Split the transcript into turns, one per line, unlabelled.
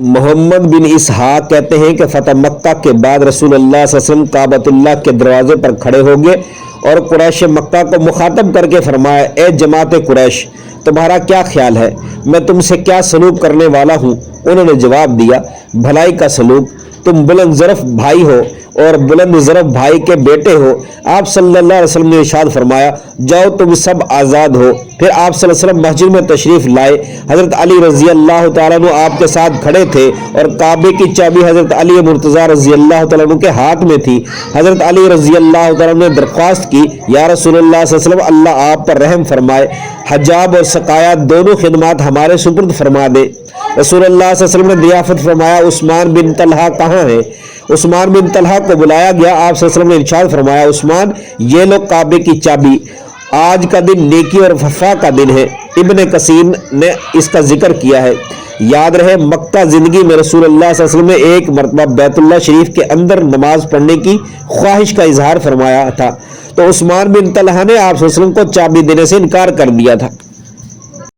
محمد بن اسحاق کہتے ہیں کہ فتح مکہ کے بعد رسول اللہ صلی اللہ علیہ وسلم کعبۃ اللہ کے دروازے پر کھڑے ہو گئے اور قریش مکہ کو مخاطب کر کے فرمایا، اے جماعت قریش، تمہارا کیا خیال ہے، میں تم سے کیا سلوک کرنے والا ہوں؟ انہوں نے جواب دیا، بھلائی کا سلوک، تم بلند ظرف بھائی ہو اور بلند ظرف بھائی کے بیٹے ہو۔ آپ صلی اللہ علیہ وسلم نے ارشاد فرمایا، جاؤ تم سب آزاد ہو۔ پھر آپ صلی اللہ علیہ وسلم مسجد میں تشریف لائے۔ حضرت علی رضی اللہ تعالیٰ عنہ آپ کے ساتھ کھڑے تھے اور کعبے کی چابی حضرت علی مرتضیٰ رضی اللہ تعالیٰ عنہ کے ہاتھ میں تھی۔ حضرت علی رضی اللہ تعالیٰ عنہ نے درخواست کی، یا رسول اللہ صلی اللہ علیہ وسلم، اللہ آپ پر رحم فرمائے، حجاب اور سقایات دونوں خدمات ہمارے سپرد فرما دے۔ رسول اللہ صلی اللہ علیہ وسلم نے ضیافت فرمایا، عثمان بن طلحہ کہاں ہے؟ عثمان بن طلحہ کو بلایا گیا۔ آپ صلی اللہ علیہ وسلم نے ارشاد فرمایا، عثمان، یہ لو کعبے کی چابی، آج کا دن نیکی اور وفا کا دن ہے۔ ابن کثیر نے اس کا ذکر کیا ہے۔ یاد رہے، مکہ زندگی میں رسول اللہ صلی اللہ علیہ وسلم نے ایک مرتبہ بیت اللہ شریف کے اندر نماز پڑھنے کی خواہش کا اظہار فرمایا تھا، تو عثمان بن طلحہ نے آپ صلی اللہ علیہ وسلم کو چابی دینے سے انکار کر دیا تھا۔